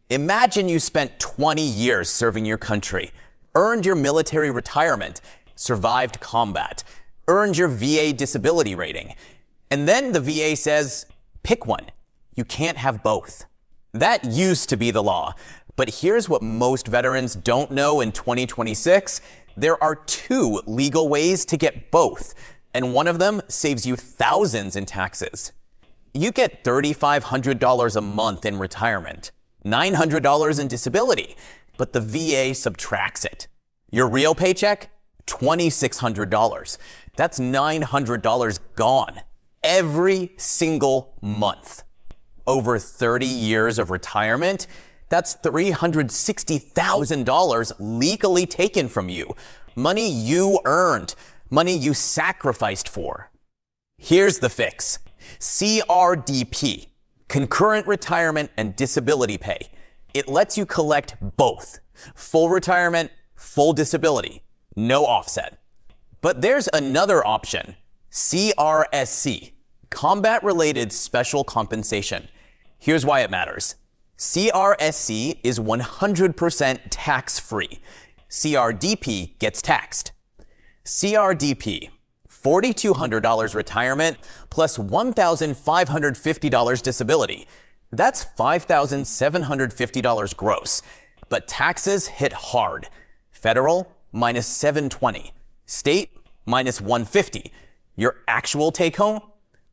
Imagine you spent 20 years serving your country, earned your military retirement, survived combat, earned your VA disability rating, and then the VA says, pick one. You can't have both. That used to be the law, but here's what most veterans don't know in 2026. There are two legal ways to get both, and one of them saves you thousands in taxes. You get $3,500 a month in retirement, $900 in disability, but the VA subtracts it. Your real paycheck? $2,600. That's $900 gone every single month. Over 30 years of retirement, that's $360,000 legally taken from you. Money you earned, money you sacrificed for. Here's the fix. CRDP, Concurrent Retirement and Disability Pay. It lets you collect both. Full retirement, full disability, no offset. But there's another option, CRSC, Combat-Related Special Compensation. Here's why it matters. CRSC is 100% tax-free. CRDP gets taxed. CRDP, $4,200 retirement plus $1,550 disability. That's $5,750 gross. But taxes hit hard. Federal, minus $720. State, minus $150. Your actual take-home?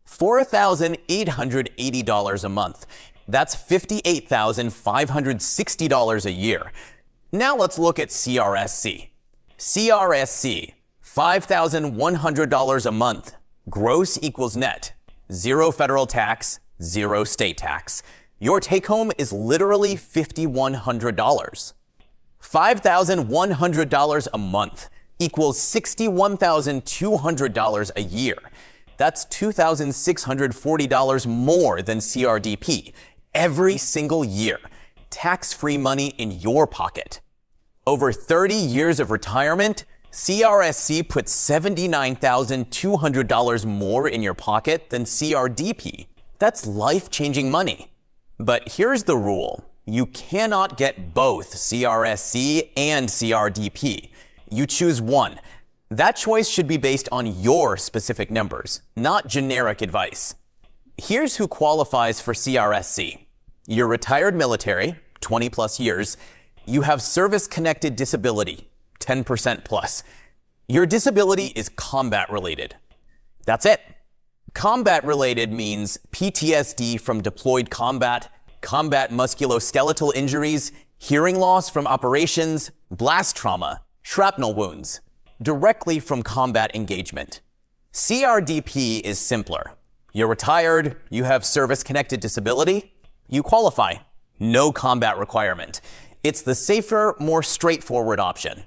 $4,880 a month. That's $58,560 a year. Now let's look at CRSC. CRSC, $5,100 a month. Gross equals net. Zero federal tax, zero state tax. Your take-home is literally $5,100. $5,100 a month equals $61,200 a year. That's $2,640 more than CRDP every single year. Tax-free money in your pocket. Over 30 years of retirement, CRSC puts $79,200 more in your pocket than CRDP. That's life-changing money. But here's the rule. You cannot get both CRSC and CRDP. You choose one. That choice should be based on your specific numbers, not generic advice. Here's who qualifies for CRSC. You're retired military, 20 plus years. You have service-connected disability, 10% plus. Your disability is combat-related. That's it. Combat-related means PTSD from deployed combat, combat musculoskeletal injuries, hearing loss from operations, blast trauma, shrapnel wounds, directly from combat engagement. CRDP is simpler. You're retired, you have service-connected disability, you qualify. No combat requirement. It's the safer, more straightforward option.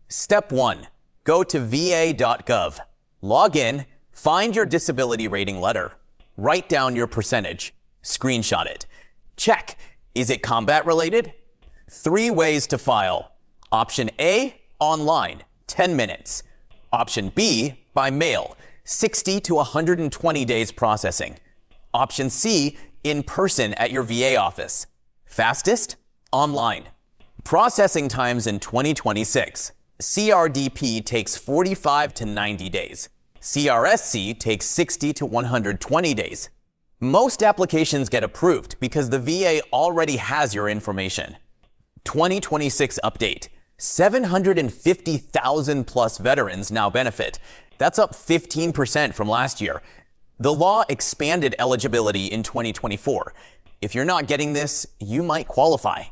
Step 1. Go to VA.gov. Log in, find your disability rating letter. Write down your percentage. Screenshot it. Check. Is it combat related? 3 ways to file. Option A, online, 10 minutes. Option B, by mail, 60 to 120 days processing. Option C, in person at your VA office. Fastest? Online. Processing times in 2026. CRDP takes 45 to 90 days. CRSC takes 60 to 120 days. Most applications get approved because the VA already has your information. 2026 update. 750,000 plus veterans now benefit. That's up 15% from last year. The law expanded eligibility in 2024. If you're not getting this, you might qualify.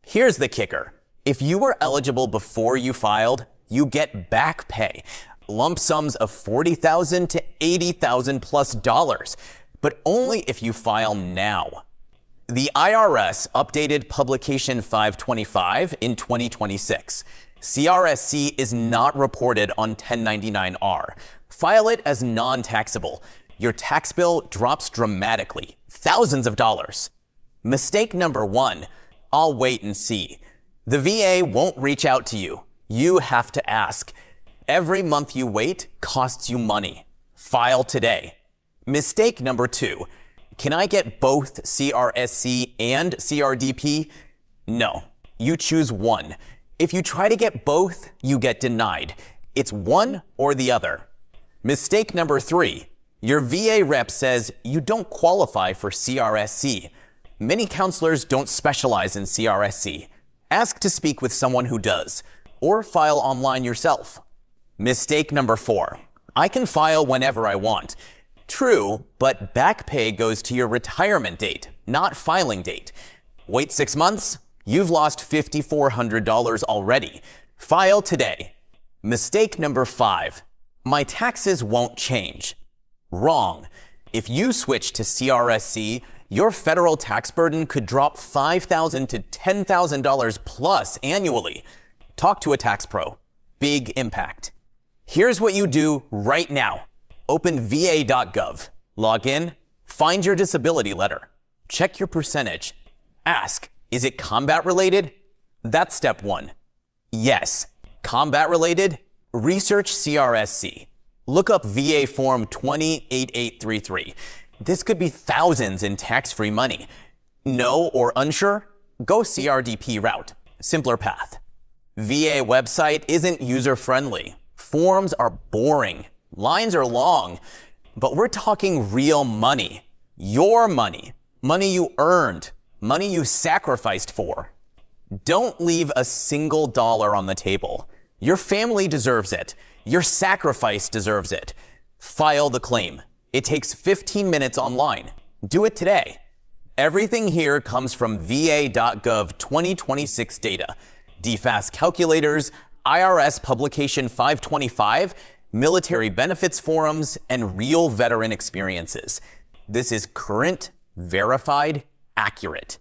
Here's the kicker. If you were eligible before you filed, you get back pay. Lump sums of $40,000 to $80,000 plus dollars, but only if you file now. The IRS updated Publication 525 in 2026. CRSC is not reported on 1099-R. File it as non-taxable. Your tax bill drops dramatically, thousands of dollars. Mistake number 1, I'll wait and see. The VA won't reach out to you. You have to ask. Every month you wait costs you money. File today. Mistake number 2, can I get both CRSC and CRDP? No, you choose one. If you try to get both, you get denied. It's one or the other. Mistake number 3. Your VA rep says you don't qualify for CRSC. Many counselors don't specialize in CRSC. Ask to speak with someone who does, or file online yourself. Mistake number 4. I can file whenever I want. True, but back pay goes to your retirement date, not filing date. Wait 6 months? You've lost $5,400 already. File today. Mistake number 5. My taxes won't change. Wrong. If you switch to CRSC, your federal tax burden could drop $5,000 to $10,000 plus annually. Talk to a tax pro. Big impact. Here's what you do right now. Open VA.gov. Log in. Find your disability letter. Check your percentage. Ask, is it combat related? That's step 1. Yes. Combat related? Research CRSC. Look up VA Form 208833. This could be thousands in tax-free money. No or unsure? Go CRDP route. Simpler path. VA website isn't user-friendly. Forms are boring. Lines are long. But we're talking real money. Your money. Money you earned. Money you sacrificed for. Don't leave a single dollar on the table. Your family deserves it. Your sacrifice deserves it. File the claim. It takes 15 minutes online. Do it today. Everything here comes from VA.gov 2026 data. DFAS calculators, IRS Publication 525, military benefits forums, and real veteran experiences. This is current, verified, accurate.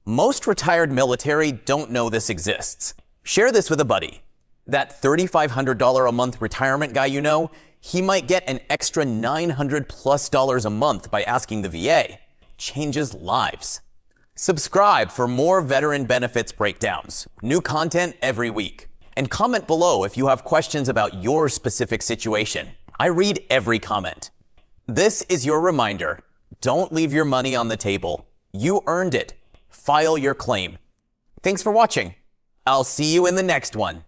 Most retired military don't know this exists. Share this with a buddy. That $3,500 a month retirement guy you know, he might get an extra $900 plus a month by asking the VA. Changes lives. Subscribe for more veteran benefits breakdowns. New content every week. And comment below if you have questions about your specific situation. I read every comment. This is your reminder. Don't leave your money on the table. You earned it. File your claim. Thanks for watching. I'll see you in the next one.